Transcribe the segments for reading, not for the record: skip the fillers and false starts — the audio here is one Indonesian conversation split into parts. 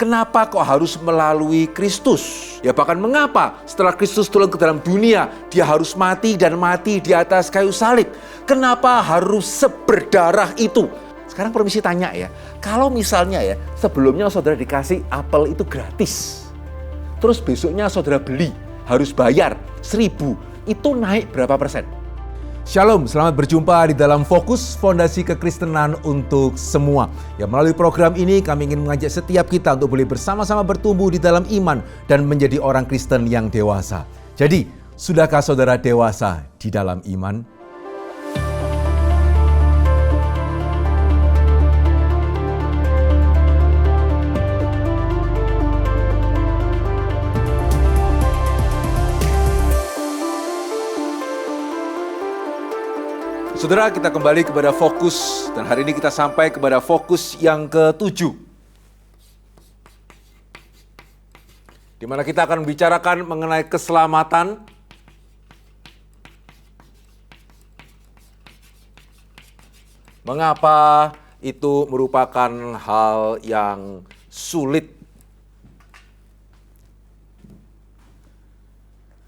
Kenapa kok harus melalui Kristus? Ya bahkan mengapa setelah Kristus turun ke dalam dunia, dia harus mati dan mati di atas kayu salib? Kenapa harus seberdarah itu? Sekarang permisi tanya ya, kalau misalnya ya sebelumnya saudara dikasih apel itu gratis, terus besoknya saudara beli harus bayar 1.000, itu naik berapa persen? Shalom, selamat berjumpa di dalam Fokus Fondasi Kekristenan untuk semua. Ya, melalui program ini kami ingin mengajak setiap kita untuk boleh bersama-sama bertumbuh di dalam iman dan menjadi orang Kristen yang dewasa. Jadi, sudahkah saudara dewasa di dalam iman? Saudara, kita kembali kepada fokus dan hari ini kita sampai kepada fokus yang ke-7. Di mana kita akan membicarakan mengenai keselamatan. Mengapa itu merupakan hal yang sulit?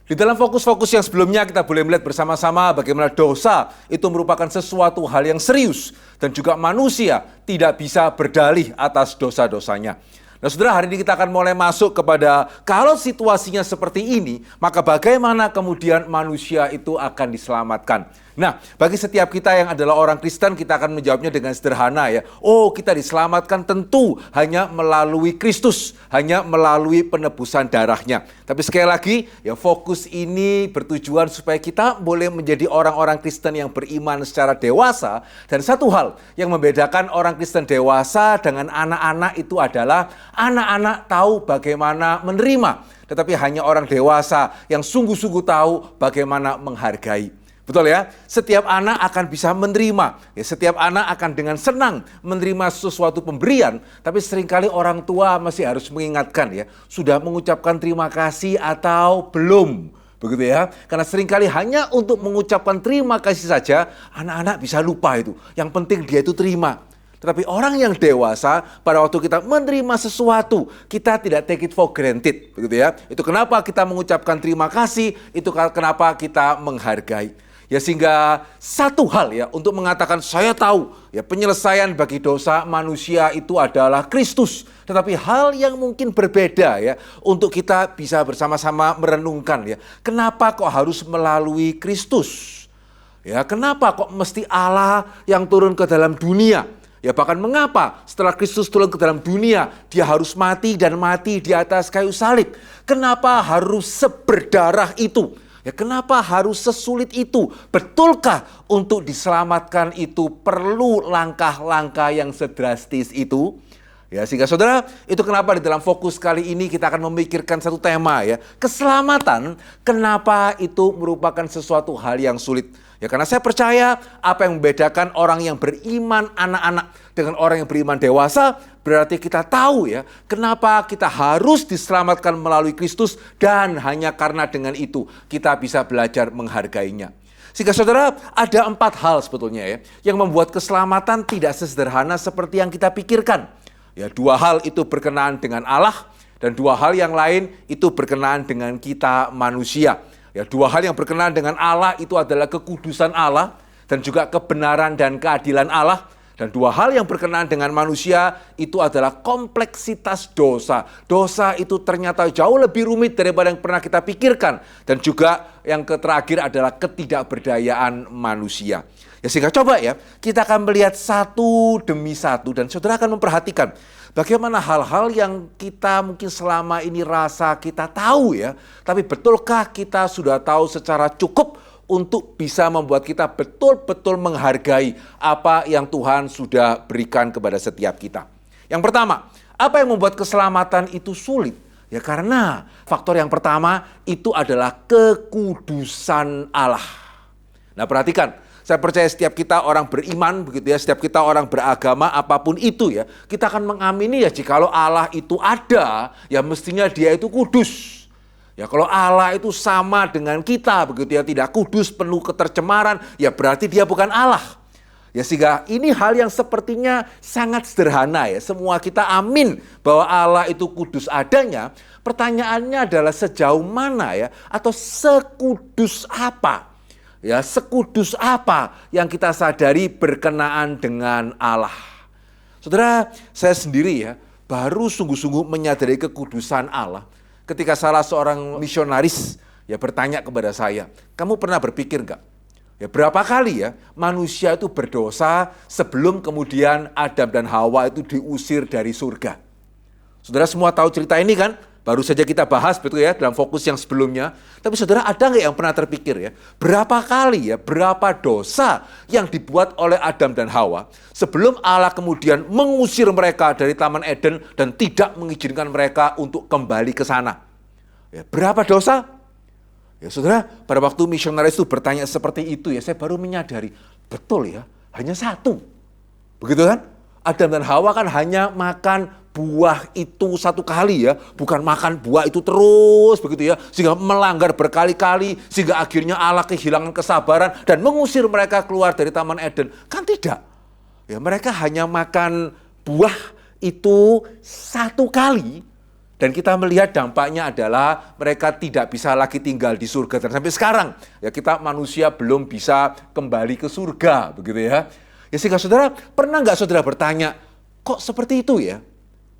Di dalam fokus-fokus yang sebelumnya kita boleh melihat bersama-sama bagaimana dosa itu merupakan sesuatu hal yang serius dan juga manusia tidak bisa berdalih atas dosa-dosanya. Nah saudara, hari ini kita akan mulai masuk kepada kalau situasinya seperti ini, maka bagaimana kemudian manusia itu akan diselamatkan. Nah, bagi setiap kita yang adalah orang Kristen, kita akan menjawabnya dengan sederhana ya. Oh, kita diselamatkan tentu hanya melalui Kristus, hanya melalui penebusan darahnya. Tapi sekali lagi, ya fokus ini bertujuan supaya kita boleh menjadi orang-orang Kristen yang beriman secara dewasa. Dan satu hal yang membedakan orang Kristen dewasa dengan anak-anak itu adalah anak-anak tahu bagaimana menerima, tetapi hanya orang dewasa yang sungguh-sungguh tahu bagaimana menghargai. Betul ya? Setiap anak akan bisa menerima. Ya, setiap anak akan dengan senang menerima sesuatu pemberian. Tapi seringkali orang tua masih harus mengingatkan ya, sudah mengucapkan terima kasih atau belum. Begitu ya? Karena seringkali hanya untuk mengucapkan terima kasih saja, anak-anak bisa lupa itu. Yang penting dia itu terima. Tetapi orang yang dewasa, pada waktu kita menerima sesuatu, kita tidak take it for granted. Begitu ya? Itu kenapa kita mengucapkan terima kasih, itu kenapa kita menghargai. Ya sehingga satu hal ya untuk mengatakan saya tahu ya penyelesaian bagi dosa manusia itu adalah Kristus. Tetapi hal yang mungkin berbeda ya untuk kita bisa bersama-sama merenungkan ya. Kenapa kok harus melalui Kristus? Ya kenapa kok mesti Allah yang turun ke dalam dunia? Ya bahkan mengapa setelah Kristus turun ke dalam dunia dia harus mati dan mati di atas kayu salib? Kenapa harus seberdarah itu? Ya kenapa harus sesulit itu? Betulkah untuk diselamatkan itu perlu langkah-langkah yang sedrastis itu? Ya sehingga saudara, itu kenapa di dalam fokus kali ini kita akan memikirkan satu tema ya. Keselamatan, kenapa itu merupakan sesuatu hal yang sulit? Ya karena saya percaya apa yang membedakan orang yang beriman anak-anak dengan orang yang beriman dewasa, berarti kita tahu ya kenapa kita harus diselamatkan melalui Kristus dan hanya karena dengan itu kita bisa belajar menghargainya. Sehingga saudara, ada 4 hal sebetulnya ya yang membuat keselamatan tidak sesederhana seperti yang kita pikirkan. Ya 2 hal itu berkenaan dengan Allah dan 2 hal yang lain itu berkenaan dengan kita manusia. Ya 2 hal yang berkenaan dengan Allah itu adalah kekudusan Allah dan juga kebenaran dan keadilan Allah. Dan 2 hal yang berkenaan dengan manusia itu adalah kompleksitas dosa. Dosa itu ternyata jauh lebih rumit daripada yang pernah kita pikirkan. Dan juga yang terakhir adalah ketidakberdayaan manusia. Ya sehingga coba ya, kita akan melihat satu demi satu dan saudara akan memperhatikan bagaimana hal-hal yang kita mungkin selama ini rasa kita tahu ya, tapi betulkah kita sudah tahu secara cukup untuk bisa membuat kita betul-betul menghargai apa yang Tuhan sudah berikan kepada setiap kita. Yang pertama, apa yang membuat keselamatan itu sulit? Ya karena faktor yang pertama itu adalah kekudusan Allah. Nah perhatikan, saya percaya setiap kita orang beriman begitu ya, setiap kita orang beragama apapun itu ya, kita akan mengamini ya jikalau Allah itu ada, ya mestinya dia itu kudus. Ya kalau Allah itu sama dengan kita begitu ya, tidak kudus, penuh ketercemaran, ya berarti dia bukan Allah. Ya, sehingga ini hal yang sepertinya sangat sederhana ya. Semua kita amin bahwa Allah itu kudus adanya. Pertanyaannya adalah sejauh mana ya, atau sekudus apa? Ya, sekudus apa yang kita sadari berkenaan dengan Allah? Saudara, saya sendiri ya baru sungguh-sungguh menyadari kekudusan Allah ketika salah seorang misionaris ya bertanya kepada saya, kamu pernah berpikir enggak? Ya, berapa kali ya manusia itu berdosa sebelum kemudian Adam dan Hawa itu diusir dari surga? Saudara semua tahu cerita ini kan? Baru saja kita bahas betul ya dalam fokus yang sebelumnya. Tapi saudara ada nggak yang pernah terpikir ya? Berapa kali ya, berapa dosa yang dibuat oleh Adam dan Hawa sebelum Allah kemudian mengusir mereka dari Taman Eden dan tidak mengizinkan mereka untuk kembali ke sana? Ya, berapa dosa? Ya saudara, pada waktu misionaris itu bertanya seperti itu ya, saya baru menyadari, betul ya, hanya satu. Begitu kan? Adam dan Hawa kan hanya makan buah itu satu kali ya, bukan makan buah itu terus begitu ya, sehingga melanggar berkali-kali, sehingga akhirnya Allah kehilangan kesabaran dan mengusir mereka keluar dari Taman Eden. Kan tidak. Ya, mereka hanya makan buah itu satu kali, dan kita melihat dampaknya adalah mereka tidak bisa lagi tinggal di surga. Dan sampai sekarang ya kita manusia belum bisa kembali ke surga begitu ya. Ya, sehingga saudara, pernah nggak saudara bertanya, kok seperti itu ya?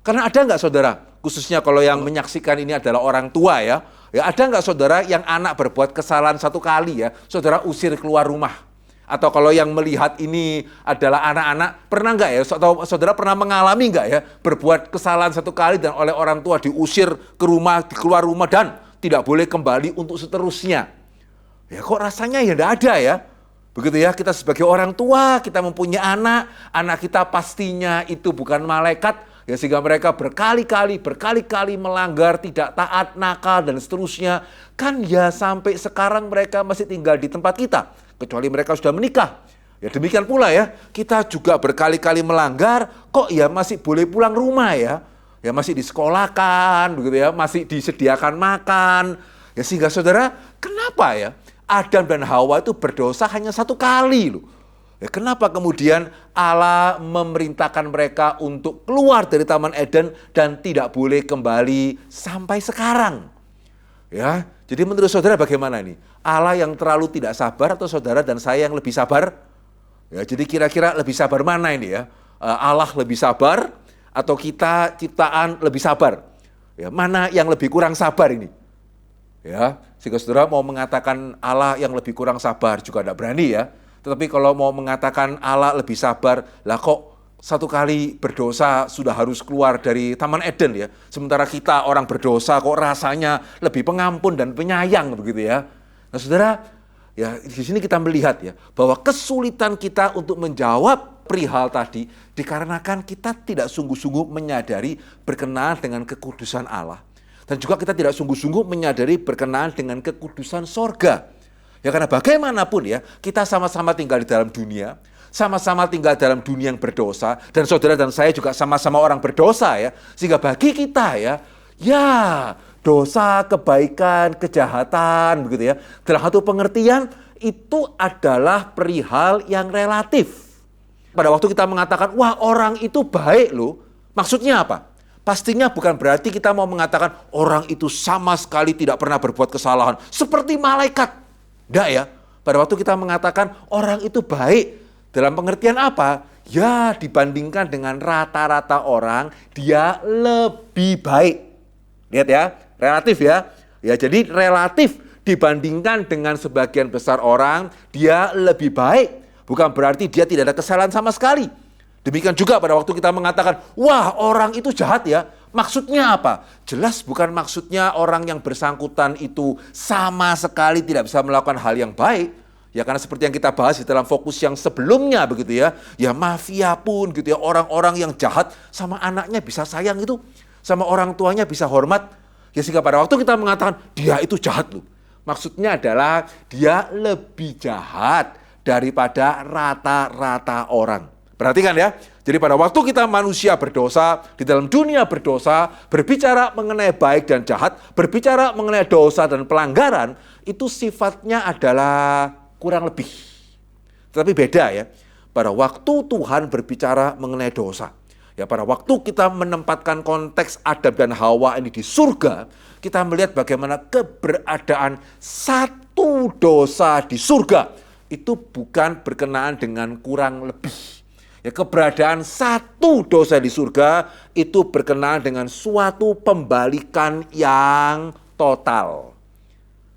Karena ada nggak saudara, khususnya kalau yang menyaksikan ini adalah orang tua ya, ya ada nggak saudara yang anak berbuat kesalahan satu kali ya, saudara usir keluar rumah? Atau kalau yang melihat ini adalah anak-anak, pernah nggak ya, atau saudara pernah mengalami nggak ya, berbuat kesalahan satu kali dan oleh orang tua diusir ke rumah, keluar rumah dan tidak boleh kembali untuk seterusnya? Ya kok rasanya ya nggak ada ya? Begitu ya, kita sebagai orang tua, kita mempunyai anak kita pastinya itu bukan malaikat, ya sehingga mereka berkali-kali melanggar, tidak taat, nakal, dan seterusnya. Kan ya sampai sekarang mereka masih tinggal di tempat kita, kecuali mereka sudah menikah. Ya demikian pula ya, kita juga berkali-kali melanggar, kok ya masih boleh pulang rumah ya. Ya masih disekolahkan, begitu ya, masih disediakan makan. Ya sehingga saudara, kenapa ya? Adam dan Hawa itu berdosa hanya satu kali loh. Ya, kenapa kemudian Allah memerintahkan mereka untuk keluar dari Taman Eden dan tidak boleh kembali sampai sekarang? Ya, jadi menurut saudara bagaimana ini? Allah yang terlalu tidak sabar atau saudara dan saya yang lebih sabar? Ya, jadi kira-kira lebih sabar mana ini ya? Allah lebih sabar atau kita ciptaan lebih sabar? Ya, mana yang lebih kurang sabar ini? Ya, jika saudara mau mengatakan Allah yang lebih kurang sabar juga tidak berani ya. Tetapi kalau mau mengatakan Allah lebih sabar, lah kok satu kali berdosa sudah harus keluar dari Taman Eden ya. Sementara kita orang berdosa kok rasanya lebih pengampun dan penyayang begitu ya. Nah saudara, ya di sini kita melihat ya bahwa kesulitan kita untuk menjawab perihal tadi dikarenakan kita tidak sungguh-sungguh menyadari berkenaan dengan kekudusan Allah. Dan juga kita tidak sungguh-sungguh menyadari berkenaan dengan kekudusan sorga. Ya karena bagaimanapun ya, kita sama-sama tinggal di dalam dunia, sama-sama tinggal dalam dunia yang berdosa, dan saudara dan saya juga sama-sama orang berdosa ya. Sehingga bagi kita ya dosa, kebaikan, kejahatan begitu ya. Dalam satu pengertian itu adalah perihal yang relatif. Pada waktu kita mengatakan, wah orang itu baik loh, maksudnya apa? Pastinya bukan berarti kita mau mengatakan orang itu sama sekali tidak pernah berbuat kesalahan. Seperti malaikat. Enggak ya. Pada waktu kita mengatakan orang itu baik. Dalam pengertian apa? Ya dibandingkan dengan rata-rata orang, dia lebih baik. Lihat ya, relatif ya. Ya jadi relatif dibandingkan dengan sebagian besar orang, dia lebih baik. Bukan berarti dia tidak ada kesalahan sama sekali. Demikian juga pada waktu kita mengatakan, wah orang itu jahat ya. Maksudnya apa? Jelas bukan maksudnya orang yang bersangkutan itu sama sekali tidak bisa melakukan hal yang baik. Ya karena seperti yang kita bahas di dalam fokus yang sebelumnya begitu ya. Ya mafia pun gitu ya, orang-orang yang jahat sama anaknya bisa sayang itu. Sama orang tuanya bisa hormat. Ya sehingga pada waktu kita mengatakan, dia itu jahat loh. Maksudnya adalah dia lebih jahat daripada rata-rata orang. Perhatikan ya, jadi pada waktu kita manusia berdosa, di dalam dunia berdosa, berbicara mengenai baik dan jahat, berbicara mengenai dosa dan pelanggaran, itu sifatnya adalah kurang lebih. Tetapi beda ya, pada waktu Tuhan berbicara mengenai dosa. Ya, pada waktu kita menempatkan konteks Adam dan Hawa ini di surga, kita melihat bagaimana keberadaan satu dosa di surga itu bukan berkenaan dengan kurang lebih. Ya, keberadaan satu dosa di surga itu berkenaan dengan suatu pembalikan yang total.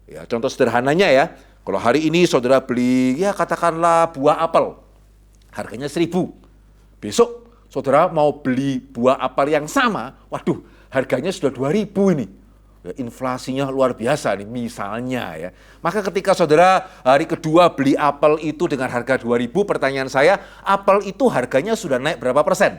Ya, contoh sederhananya ya, kalau hari ini saudara beli ya katakanlah buah apel, harganya 1.000. Besok saudara mau beli buah apel yang sama, waduh harganya sudah 2.000 ini. Ya, inflasinya luar biasa nih misalnya ya. Maka ketika saudara hari kedua beli apel itu dengan harga 2.000, pertanyaan saya, apel itu harganya sudah naik berapa persen?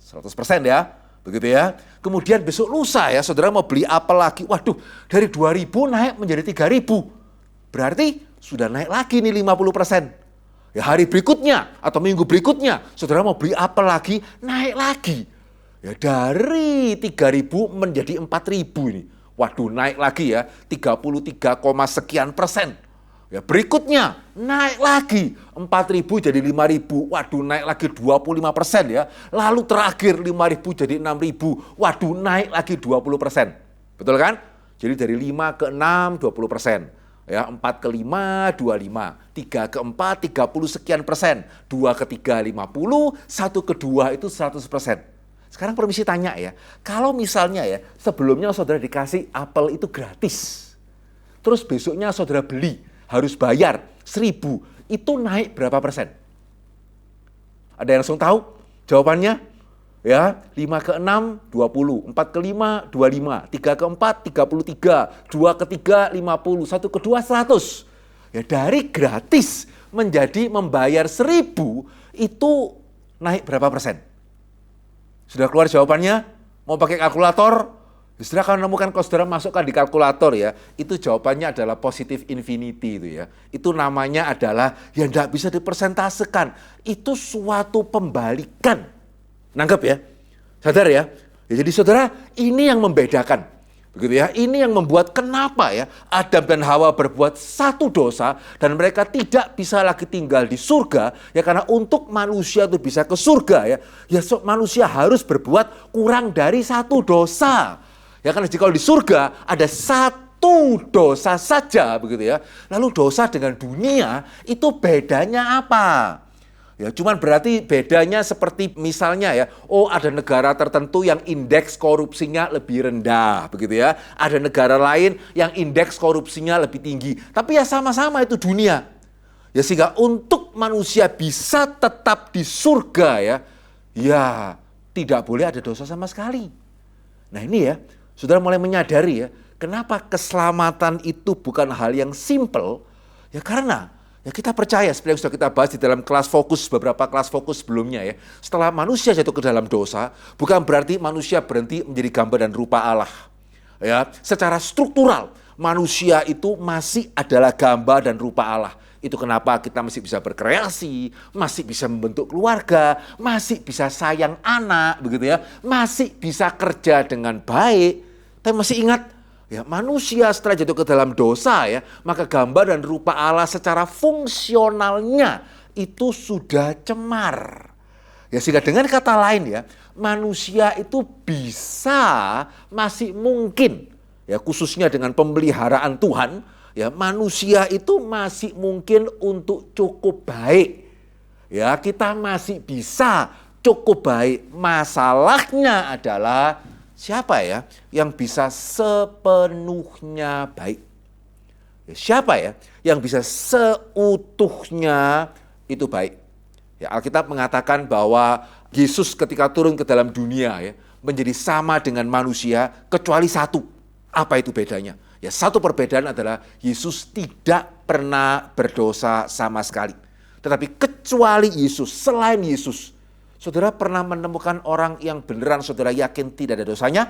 100% ya, begitu ya. Kemudian besok lusa ya, saudara mau beli apel lagi, waduh dari 2.000 naik menjadi 3.000. Berarti sudah naik lagi nih 50%. Ya, hari berikutnya atau minggu berikutnya, saudara mau beli apel lagi, naik lagi. Ya, dari 3.000 menjadi 4.000 ini. Waduh, naik lagi ya, 33, sekian persen. Ya, berikutnya naik lagi, 4.000 jadi 5.000. Waduh, naik lagi 25% ya. Lalu terakhir 5.000 jadi 6.000. Waduh, naik lagi 20%. Betul kan? Jadi dari 5 ke 6, 20%. Ya, 4 ke 5, 25, 3 ke 4, 30 sekian persen, 2 ke 3, 50, 1 ke 2 itu 100%. Sekarang permisi tanya ya, kalau misalnya ya, sebelumnya saudara dikasih apel itu gratis, terus besoknya saudara beli, harus bayar 1.000, itu naik berapa persen? Ada yang langsung tahu jawabannya? Ya, 5 ke 6, 20, 4 ke 5, 25, 3 ke 4, 33, 2 ke 3, 50, 1 ke 2, 100. Ya, dari gratis menjadi membayar 1.000, itu naik berapa persen? Sudah keluar jawabannya? Mau pakai kalkulator? Saudara akan menemukan kalau saudara masukkan di kalkulator ya, itu jawabannya adalah positive infinity itu ya. Itu namanya adalah yang tidak bisa dipersentasekan. Itu suatu pembalikan. Nangkep ya? Sadar ya? Jadi saudara, ini yang membedakan. Begitu ya? Ini yang membuat kenapa ya Adam dan Hawa berbuat satu dosa dan mereka tidak bisa lagi tinggal di surga. Ya karena untuk manusia itu bisa ke surga ya, manusia harus berbuat kurang dari satu dosa. Ya karena jika di surga ada satu dosa saja begitu ya. Lalu dosa dengan dunia itu bedanya apa? Ya, cuman berarti bedanya seperti misalnya ya, oh ada negara tertentu yang indeks korupsinya lebih rendah, begitu ya. Ada negara lain yang indeks korupsinya lebih tinggi. Tapi ya sama-sama itu dunia. Ya sehingga untuk manusia bisa tetap di surga ya tidak boleh ada dosa sama sekali. Nah ini ya, saudara mulai menyadari ya, kenapa keselamatan itu bukan hal yang simple, ya karena ya kita percaya seperti yang sudah kita bahas di dalam kelas fokus, beberapa kelas fokus sebelumnya ya. Setelah manusia jatuh ke dalam dosa, bukan berarti manusia berhenti menjadi gambar dan rupa Allah. Ya, secara struktural manusia itu masih adalah gambar dan rupa Allah. Itu kenapa kita masih bisa berkreasi, masih bisa membentuk keluarga, masih bisa sayang anak, begitu ya. Masih bisa kerja dengan baik. Tapi masih ingat ya, manusia setelah jatuh ke dalam dosa ya, maka gambar dan rupa Allah secara fungsionalnya itu sudah cemar. Ya sehingga dengan kata lain ya, manusia itu bisa masih mungkin ya khususnya dengan pemeliharaan Tuhan, ya manusia itu masih mungkin untuk cukup baik. Ya, kita masih bisa cukup baik. Masalahnya adalah siapa ya yang bisa sepenuhnya baik? Ya, siapa ya yang bisa seutuhnya itu baik? Ya, Alkitab mengatakan bahwa Yesus ketika turun ke dalam dunia ya, menjadi sama dengan manusia kecuali satu. Apa itu bedanya? Ya, satu perbedaan adalah Yesus tidak pernah berdosa sama sekali. Tetapi kecuali Yesus, selain Yesus, saudara pernah menemukan orang yang beneran saudara yakin tidak ada dosanya?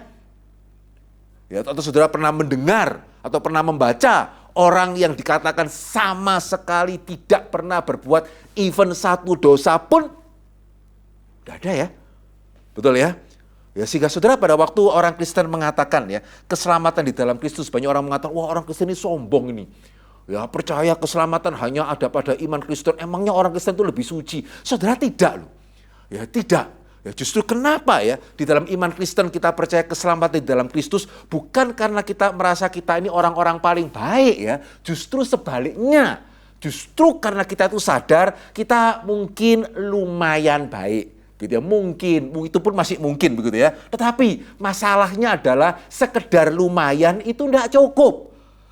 Ya, atau saudara pernah mendengar atau pernah membaca orang yang dikatakan sama sekali tidak pernah berbuat even satu dosa pun? Tidak ada ya. Betul ya? Ya sehingga saudara pada waktu orang Kristen mengatakan ya keselamatan di dalam Kristus, banyak orang mengatakan wah orang Kristen ini sombong ini. Ya, percaya keselamatan hanya ada pada iman Kristen. Emangnya orang Kristen itu lebih suci? Saudara, tidak loh. Ya, tidak. Ya, justru kenapa ya di dalam iman Kristen kita percaya keselamatan di dalam Kristus bukan karena kita merasa kita ini orang-orang paling baik ya. Justru sebaliknya. Justru karena kita itu sadar kita mungkin lumayan baik. Gitu ya. Mungkin, itu pun masih mungkin begitu ya. Tetapi masalahnya adalah sekedar lumayan itu tidak cukup.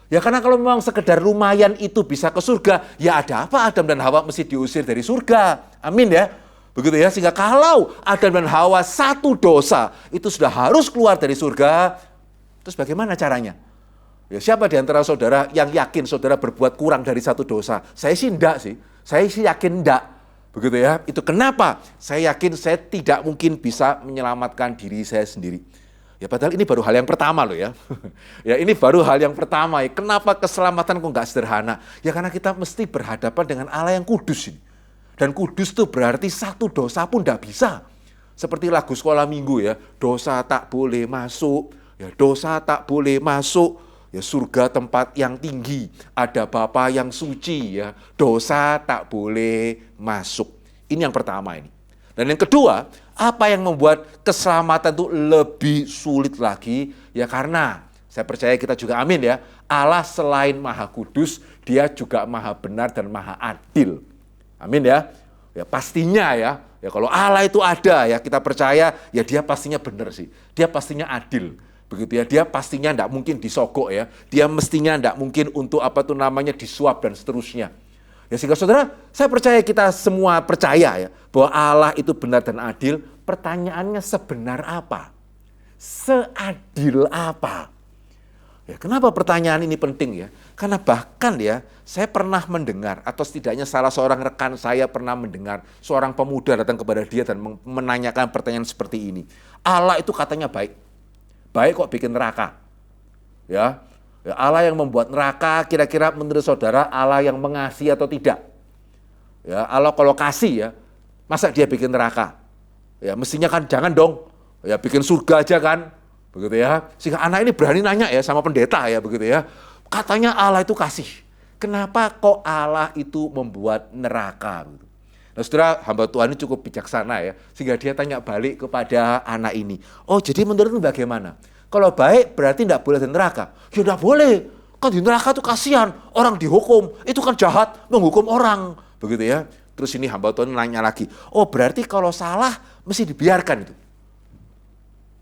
Ya karena kalau memang sekedar lumayan itu bisa ke surga, ya ada apa Adam dan Hawa mesti diusir dari surga. Amin ya. Begitu ya, sehingga kalau Adam dan Hawa satu dosa, itu sudah harus keluar dari surga. Terus bagaimana caranya? Ya siapa di antara saudara yang yakin saudara berbuat kurang dari satu dosa? Saya sih enggak sih. Saya sih yakin enggak. Begitu ya. Itu kenapa? Saya yakin saya tidak mungkin bisa menyelamatkan diri saya sendiri. Ya padahal ini baru hal yang pertama loh ya. Ya ini baru hal yang pertama ya. Kenapa keselamatan kok nggak sederhana? Ya karena kita mesti berhadapan dengan Allah yang kudus ini. Dan kudus itu berarti satu dosa pun tidak bisa. Seperti lagu sekolah minggu ya. Dosa tak boleh masuk. Ya dosa tak boleh masuk. Ya surga tempat yang tinggi. Ada Bapa yang suci ya. Dosa tak boleh masuk. Ini yang pertama ini. Dan yang kedua, apa yang membuat keselamatan itu lebih sulit lagi? Ya karena saya percaya kita juga amin ya. Allah selain maha kudus, dia juga maha benar dan maha adil. Amin ya. Ya pastinya ya. Ya kalau Allah itu ada ya kita percaya ya dia pastinya benar sih. Dia pastinya adil. Begitu ya. Dia pastinya tidak mungkin disogok ya. Dia mestinya tidak mungkin untuk disuap dan seterusnya. Ya sehingga saudara, saya percaya kita semua percaya ya bahwa Allah itu benar dan adil. Pertanyaannya sebenar apa? Seadil apa? Ya, kenapa pertanyaan ini penting ya? Karena bahkan ya, saya pernah mendengar atau setidaknya salah seorang rekan saya pernah mendengar seorang pemuda datang kepada dia dan menanyakan pertanyaan seperti ini. Allah itu katanya baik. Baik kok bikin neraka. Ya. Ya, Allah yang membuat neraka, kira-kira menurut saudara Allah yang mengasihi atau tidak? Ya, Allah kalau kasih ya, masa dia bikin neraka? Ya, mestinya kan jangan dong. Ya, bikin surga aja kan. Begitu ya. Sehingga anak ini berani nanya ya sama pendeta ya, begitu ya. Katanya Allah itu kasih. Kenapa kok Allah itu membuat neraka? Nah, saudara, hamba Tuhan ini cukup bijaksana ya. Sehingga dia tanya balik kepada anak ini. Oh, jadi menurutmu bagaimana? Kalau baik berarti tidak boleh di neraka. Ya tidak boleh. Kan di neraka itu kasihan. Orang dihukum. Itu kan jahat menghukum orang. Begitu ya. Terus ini hamba Tuhan nanya lagi. Oh berarti kalau salah mesti dibiarkan itu.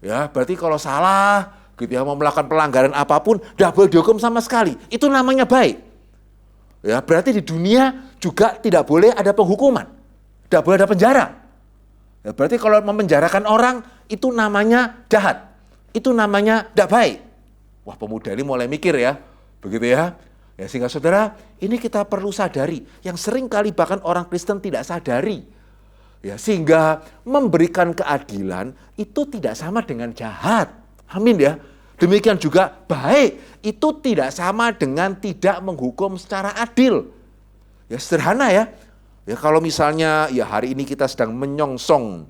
Ya berarti kalau salah gitu ya, mau melakukan pelanggaran apapun tidak boleh dihukum sama sekali. Itu namanya baik. Ya berarti di dunia juga tidak boleh ada penghukuman. Tidak boleh ada penjara. Ya, berarti kalau memenjarakan orang itu namanya jahat. Itu namanya tidak baik. Wah pemuda ini mulai mikir ya. Begitu ya. Ya sehingga saudara ini kita perlu sadari. Yang sering kali bahkan orang Kristen tidak sadari. Ya sehingga memberikan keadilan itu tidak sama dengan jahat. Amin ya. Demikian juga baik itu tidak sama dengan tidak menghukum secara adil. Ya sederhana ya. Ya kalau misalnya ya hari ini kita sedang menyongsong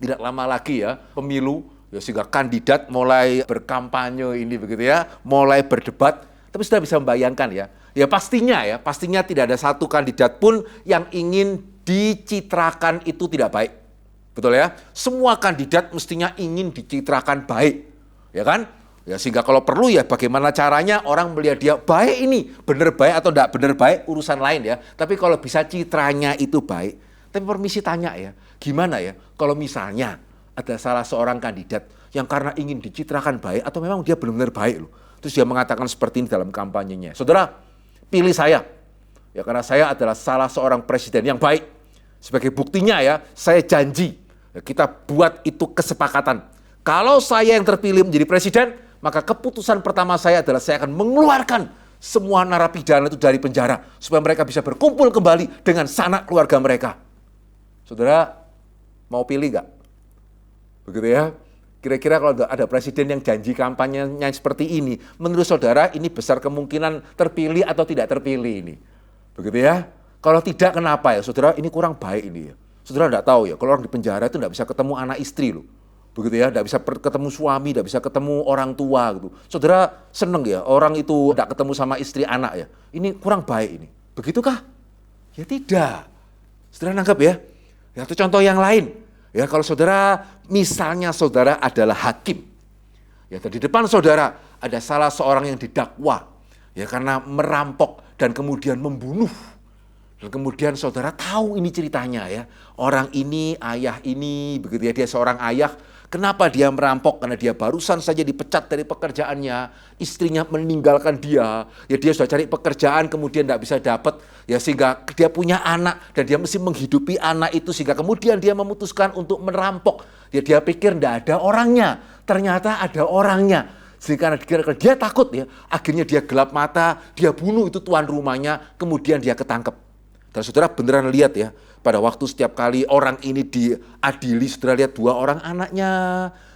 tidak lama lagi ya pemilu. Ya sehingga kandidat mulai berkampanye ini begitu ya, mulai berdebat, tapi sudah bisa membayangkan ya. Ya pastinya tidak ada satu kandidat pun yang ingin dicitrakan itu tidak baik. Betul ya? Semua kandidat mestinya ingin dicitrakan baik. Ya kan? Ya sehingga kalau perlu ya bagaimana caranya orang melihat dia baik ini, benar baik atau tidak benar baik urusan lain ya. Tapi kalau bisa citranya itu baik. Tapi permisi tanya ya, gimana ya kalau misalnya ada salah seorang kandidat yang karena ingin dicitrakan baik atau memang dia benar-benar baik loh. Terus dia mengatakan seperti ini dalam kampanyenya. Saudara, pilih saya. Ya karena saya adalah salah seorang presiden yang baik. Sebagai buktinya ya, saya janji. Ya, kita buat itu kesepakatan. Kalau saya yang terpilih menjadi presiden, maka keputusan pertama saya adalah saya akan mengeluarkan semua narapidana itu dari penjara. Supaya mereka bisa berkumpul kembali dengan sanak keluarga mereka. Saudara, mau pilih nggak? Begitu ya. Kira-kira kalau ada presiden yang janji kampanyenya seperti ini, menurut saudara ini besar kemungkinan terpilih atau tidak terpilih ini. Begitu ya. Kalau tidak kenapa ya? Saudara ini kurang baik ini ya. Saudara tidak tahu ya, kalau orang di penjara itu tidak bisa ketemu anak istri loh. begitu ya, tidak bisa ketemu suami, tidak bisa ketemu orang tua gitu. Saudara seneng ya orang itu tidak ketemu sama istri anak ya, ini kurang baik ini. Begitukah? Ya tidak. Saudara nangkep ya? Ya itu contoh yang lain. Ya kalau saudara, misalnya saudara adalah hakim, ya di depan saudara ada salah seorang yang didakwa, ya karena merampok dan kemudian membunuh. Dan kemudian saudara tahu ini ceritanya ya, orang ini, ayah ini, begitu ya, dia seorang ayah. Kenapa dia merampok? Karena dia barusan saja dipecat dari pekerjaannya, istrinya meninggalkan dia, ya dia sudah cari pekerjaan kemudian tidak bisa dapat, ya sehingga dia punya anak dan dia mesti menghidupi anak itu sehingga kemudian dia memutuskan untuk merampok. Ya dia pikir tidak ada orangnya, ternyata ada orangnya. Sehingga dia takut ya, akhirnya dia gelap mata, dia bunuh itu tuan rumahnya, kemudian dia ketangkep. Dan saudara beneran lihat ya, pada waktu setiap kali orang ini diadili, saudara lihat 2 orang anaknya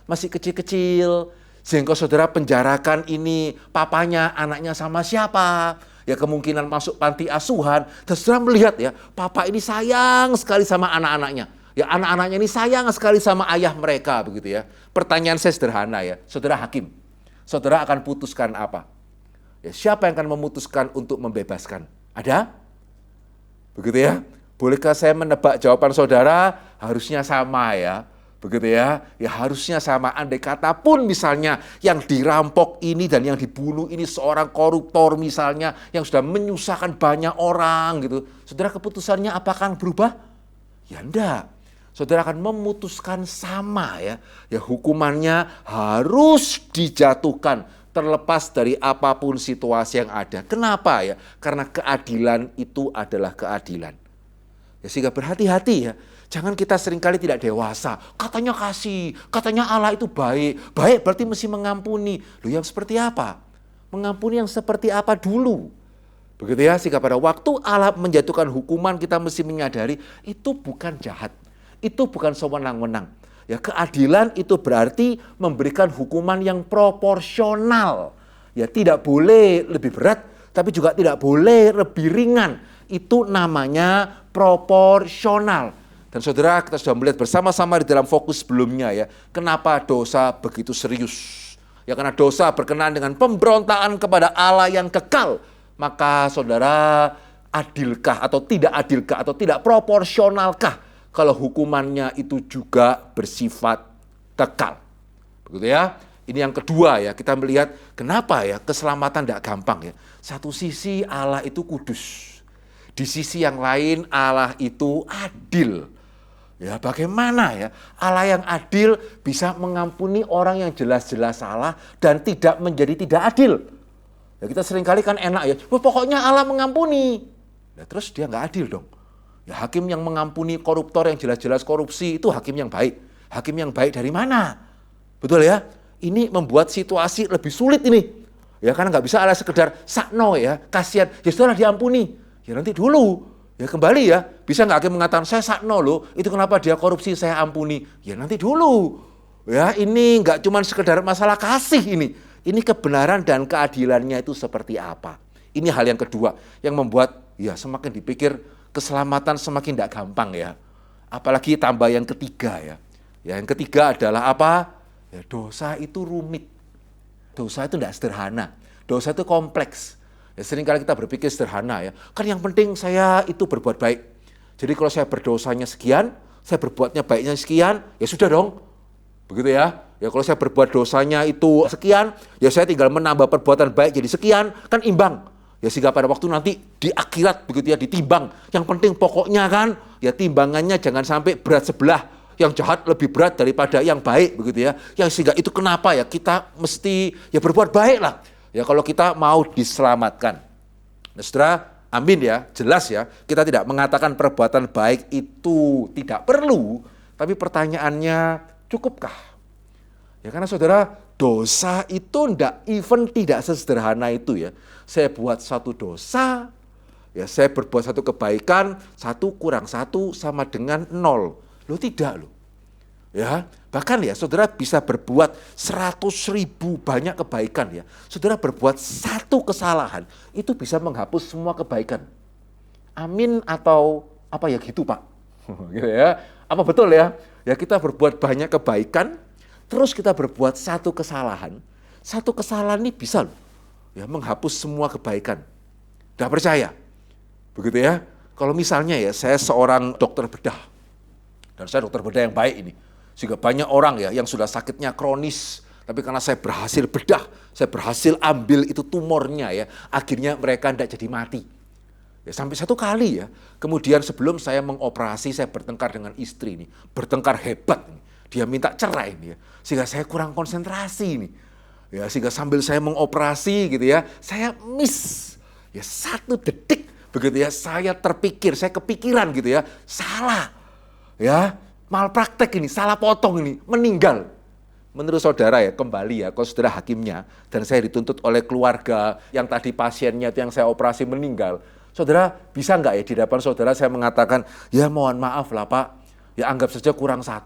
masih kecil-kecil. Sehingga saudara penjarakan ini papanya, anaknya sama siapa. Ya kemungkinan masuk panti asuhan. Dan saudara melihat ya, papa ini sayang sekali sama anak-anaknya. Ya anak-anaknya ini sayang sekali sama ayah mereka begitu ya. Pertanyaan saya sederhana ya, saudara hakim. Saudara akan putuskan apa? Ya, siapa yang akan memutuskan untuk membebaskan? Ada? Begitu ya. Bolehkah saya menebak jawaban saudara? Harusnya sama ya. Begitu ya. Ya harusnya sama. Andai kata pun misalnya yang dirampok ini dan yang dibunuh ini seorang koruptor misalnya yang sudah menyusahkan banyak orang gitu. Saudara keputusannya apakah berubah? Ya enggak. Saudara akan memutuskan sama ya. Ya hukumannya harus dijatuhkan. Terlepas dari apapun situasi yang ada. Kenapa ya? Karena keadilan itu adalah keadilan. Ya, sehingga berhati-hati ya. Jangan kita seringkali tidak dewasa. Katanya kasih, katanya Allah itu baik. Baik berarti mesti mengampuni. Loh yang seperti apa? Mengampuni yang seperti apa dulu? Begitu ya, sehingga pada waktu Allah menjatuhkan hukuman kita mesti menyadari itu bukan jahat. Itu bukan sewenang-wenang. Ya, keadilan itu berarti memberikan hukuman yang proporsional. Ya, tidak boleh lebih berat, tapi juga tidak boleh lebih ringan. Itu namanya proporsional. Dan saudara, kita sudah melihat bersama-sama di dalam fokus sebelumnya ya, kenapa dosa begitu serius. Ya, karena dosa berkenaan dengan pemberontakan kepada Allah yang kekal. Maka saudara, adilkah atau tidak adilkah atau tidak proporsionalkah kalau hukumannya itu juga bersifat kekal. Begitu ya. Ini yang kedua ya, kita melihat kenapa ya keselamatan tidak gampang ya. Satu sisi Allah itu kudus. Di sisi yang lain Allah itu adil. Ya bagaimana ya Allah yang adil bisa mengampuni orang yang jelas-jelas salah dan tidak menjadi tidak adil. Ya kita seringkali kan enak ya, pokoknya Allah mengampuni. Ya, terus dia nggak adil dong. Ya, hakim yang mengampuni koruptor yang jelas-jelas korupsi itu hakim yang baik. Hakim yang baik dari mana? Betul ya? Ini membuat situasi lebih sulit ini. Ya karena nggak bisa Allah sekedar sakno ya, kasihan. Ya sudah diampuni. Ya nanti dulu. Ya kembali ya. Bisa nggak hakim mengatakan saya sakno loh. Itu kenapa dia korupsi saya ampuni. Ya nanti dulu. Ya ini nggak cuma sekedar masalah kasih ini. Ini kebenaran dan keadilannya itu seperti apa. Ini hal yang kedua yang membuat ya semakin dipikir keselamatan semakin tidak gampang ya. Apalagi tambah yang ketiga ya. Ya yang ketiga adalah apa? Ya, dosa itu rumit. Dosa itu tidak sederhana. Dosa itu kompleks. Ya, seringkali kita berpikir sederhana ya. Kan yang penting saya itu berbuat baik. Jadi kalau saya berdosanya sekian, saya berbuatnya baiknya sekian, ya sudah dong. Begitu ya. Ya kalau saya berbuat dosanya itu sekian, ya saya tinggal menambah perbuatan baik jadi sekian, kan imbang. Ya sehingga pada waktu nanti di akhirat begitu ya ditimbang. Yang penting pokoknya kan ya timbangannya jangan sampai berat sebelah. Yang jahat lebih berat daripada yang baik begitu ya. Yang sehingga itu kenapa ya kita mesti ya berbuat baik lah. Ya kalau kita mau diselamatkan. Nah, saudara, amin ya, jelas ya. Kita tidak mengatakan perbuatan baik itu tidak perlu. Tapi pertanyaannya cukupkah? Ya karena saudara, dosa itu tidak sesederhana itu ya. Saya buat satu dosa, ya saya berbuat satu kebaikan, 1 kurang 1 sama dengan 0. Loh tidak loh. Ya, bahkan ya saudara bisa berbuat 100.000 banyak kebaikan ya. Saudara berbuat 1 kesalahan, itu bisa menghapus semua kebaikan. Amin atau apa ya gitu Pak? Gitu ya. Apa betul ya? Ya kita berbuat banyak kebaikan, terus kita berbuat satu kesalahan ini bisa loh, ya menghapus semua kebaikan. Nggak percaya? Begitu ya. Kalau misalnya ya, saya seorang dokter bedah, dan saya dokter bedah yang baik ini, sehingga banyak orang ya yang sudah sakitnya kronis, tapi karena saya berhasil bedah, saya berhasil ambil itu tumornya ya, akhirnya mereka tidak jadi mati. Ya, sampai satu kali ya, kemudian sebelum saya mengoperasi, saya bertengkar dengan istri ini, bertengkar hebat nih. Dia minta cerai nih ya, sehingga saya kurang konsentrasi nih. Ya, sehingga sambil saya mengoperasi gitu ya, saya miss. Ya 1 detik begitu ya, saya terpikir, saya kepikiran gitu ya, salah. Ya, malpraktek ini, salah potong ini, meninggal. Menurut saudara ya, kembali ya, kalau saudara hakimnya, dan saya dituntut oleh keluarga yang tadi pasiennya itu yang saya operasi meninggal, saudara bisa nggak ya di depan saudara saya mengatakan, ya mohon maaf lah Pak, ya anggap saja kurang 1.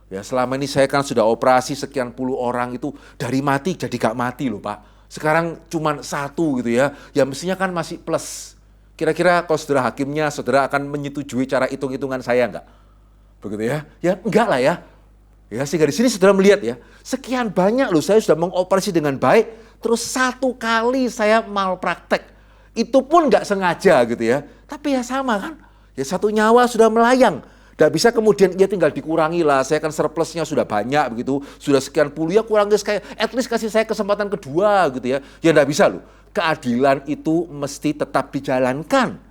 Ya selama ini saya kan sudah operasi sekian puluh orang itu, dari mati jadi gak mati loh Pak. Sekarang cuma 1 gitu ya, ya mestinya kan masih plus. Kira-kira kalau saudara hakimnya, saudara akan menyetujui cara hitung-hitungan saya enggak? Begitu ya? Ya enggak lah ya. Ya sehingga di sini saudara melihat ya, sekian banyak loh saya sudah mengoperasi dengan baik, terus 1 kali saya malpraktek. Itu pun enggak sengaja gitu ya. Tapi ya sama kan, ya 1 nyawa sudah melayang. Nggak bisa kemudian ya tinggal dikurangi lah, saya kan surplusnya sudah banyak begitu, sudah sekian puluh ya kurangi sekali, at least kasih saya kesempatan kedua gitu ya. Ya nggak bisa loh, keadilan itu mesti tetap dijalankan.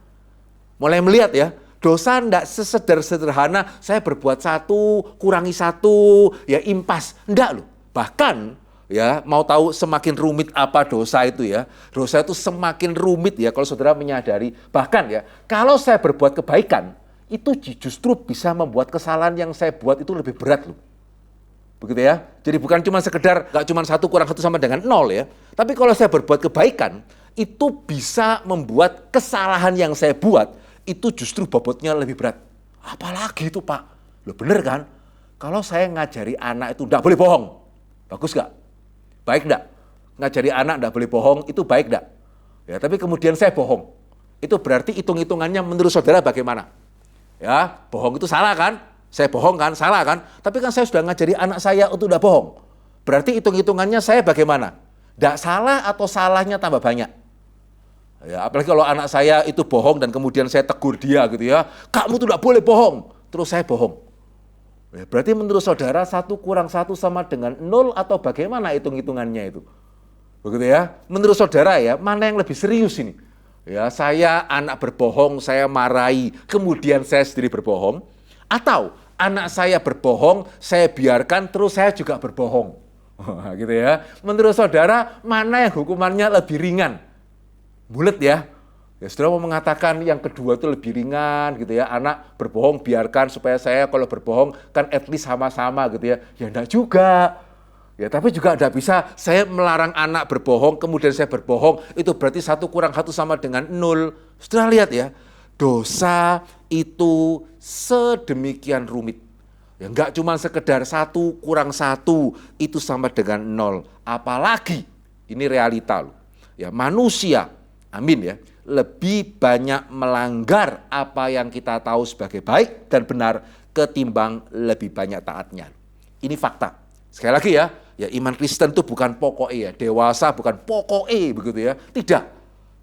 Mulai melihat ya, dosa nggak sesederhana saya berbuat 1, kurangi 1, ya impas. Nggak loh, bahkan ya mau tahu semakin rumit apa dosa itu ya, dosa itu semakin rumit ya kalau saudara menyadari. Bahkan ya, kalau saya berbuat kebaikan, itu justru bisa membuat kesalahan yang saya buat itu lebih berat loh. Begitu ya. Jadi bukan cuma sekedar, gak cuma 1 kurang 1 sama dengan 0 ya. Tapi kalau saya berbuat kebaikan, itu bisa membuat kesalahan yang saya buat, itu justru bobotnya lebih berat. Apalagi itu Pak. Loh bener kan? Kalau saya ngajari anak itu gak boleh bohong. Bagus gak? Baik gak? Ngajari anak gak boleh bohong, itu baik gak? Ya, tapi kemudian saya bohong. Itu berarti hitung-hitungannya menurut saudara bagaimana? Ya, bohong itu salah kan? Saya bohong kan? Salah kan? Tapi kan saya sudah ngajari anak saya untuk udah bohong. Berarti hitung-hitungannya saya bagaimana? Nggak salah atau salahnya tambah banyak? Ya, apalagi kalau anak saya itu bohong dan kemudian saya tegur dia gitu ya. Kamu tuh nggak boleh bohong. Terus saya bohong. Ya, berarti menurut saudara 1 kurang 1 sama dengan 0 atau bagaimana hitung-hitungannya itu? Begitu ya. Menurut saudara ya, mana yang lebih serius ini? Ya, saya anak berbohong, saya marahi, kemudian saya sendiri berbohong. Atau anak saya berbohong, saya biarkan, terus saya juga berbohong. Gitu ya. Menurut saudara, mana yang hukumannya lebih ringan? Bulet ya. Ya, saudara mau mengatakan yang kedua itu lebih ringan gitu ya. Anak berbohong, biarkan supaya saya kalau berbohong kan at least sama-sama gitu ya. Ya enggak juga. Ya, tapi juga tidak bisa saya melarang anak berbohong, kemudian saya berbohong, itu berarti 1 kurang 1 sama dengan 0. Sudah lihat ya, dosa itu sedemikian rumit. Ya, enggak cuma sekedar 1 kurang 1, itu sama dengan 0. Apalagi, ini realita loh. Ya, manusia, amin ya, lebih banyak melanggar apa yang kita tahu sebagai baik dan benar ketimbang lebih banyak taatnya. Ini fakta. Sekali lagi ya, ya iman Kristen itu bukan pokoknya ya, dewasa bukan pokoknya begitu ya. Tidak,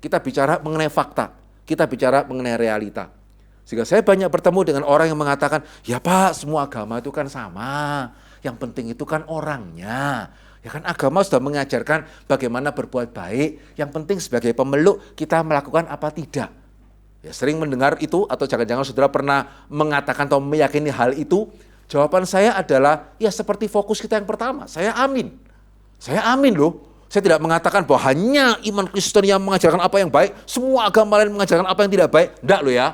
kita bicara mengenai fakta, kita bicara mengenai realita. Sehingga saya banyak bertemu dengan orang yang mengatakan, ya Pak semua agama itu kan sama, yang penting itu kan orangnya. Ya kan agama sudah mengajarkan bagaimana berbuat baik, yang penting sebagai pemeluk kita melakukan apa tidak. Ya sering mendengar itu atau jangan-jangan saudara pernah mengatakan atau meyakini hal itu. Jawaban saya adalah, ya seperti fokus kita yang pertama, saya amin. Saya amin loh. Saya tidak mengatakan bahwa hanya iman Kristen yang mengajarkan apa yang baik, semua agama lain mengajarkan apa yang tidak baik. Enggak loh ya.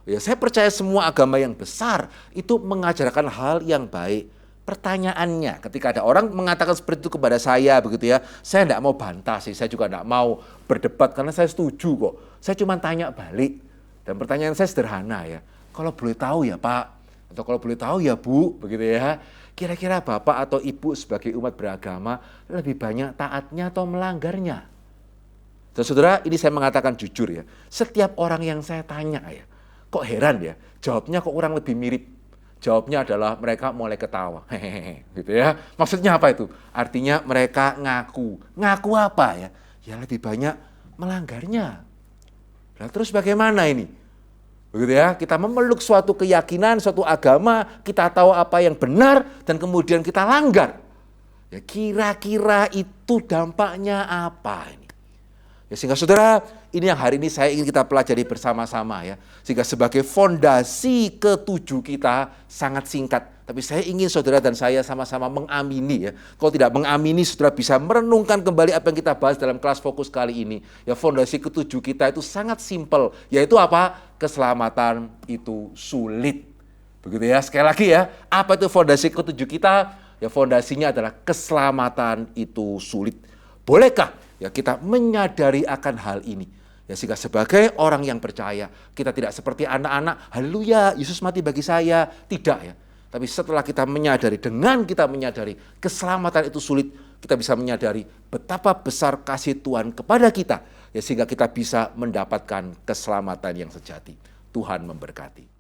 Ya saya percaya semua agama yang besar itu mengajarkan hal yang baik. Pertanyaannya, ketika ada orang mengatakan seperti itu kepada saya begitu ya, saya tidak mau bantah sih, saya juga tidak mau berdebat karena saya setuju kok. Saya cuma tanya balik. Dan pertanyaan saya sederhana ya, kalau boleh tahu ya Pak, atau kalau boleh tahu ya Bu, begitu ya. Kira-kira Bapak atau Ibu sebagai umat beragama lebih banyak taatnya atau melanggarnya? Dan saudara, ini saya mengatakan jujur ya. Setiap orang yang saya tanya ya, kok heran ya, jawabnya kok kurang lebih mirip. Jawabnya adalah mereka mulai ketawa. Hehehe, gitu ya. Maksudnya apa itu? Artinya mereka ngaku. Ngaku apa ya? Ya lebih banyak melanggarnya. Nah, terus bagaimana ini? Begitu ya, kita memeluk suatu keyakinan, suatu agama, kita tahu apa yang benar dan kemudian kita langgar. Ya kira-kira itu dampaknya apa ini? Ya, sehingga saudara, ini yang hari ini saya ingin kita pelajari bersama-sama ya. Sehingga sebagai fondasi ketujuh kita sangat singkat. Tapi saya ingin saudara dan saya sama-sama mengamini ya. Kalau tidak mengamini, saudara bisa merenungkan kembali apa yang kita bahas dalam kelas fokus kali ini. Ya fondasi ketujuh kita itu sangat simpel. Yaitu apa? Keselamatan itu sulit. Begitu ya, sekali lagi ya. Apa itu fondasi ketujuh kita? Ya fondasinya adalah keselamatan itu sulit. Bolehkah ya kita menyadari akan hal ini? Ya sehingga sebagai orang yang percaya, kita tidak seperti anak-anak, haleluya, Yesus mati bagi saya. Tidak ya. Tapi setelah kita menyadari, dengan kita menyadari keselamatan itu sulit, kita bisa menyadari betapa besar kasih Tuhan kepada kita. Ya sehingga kita bisa mendapatkan keselamatan yang sejati. Tuhan memberkati.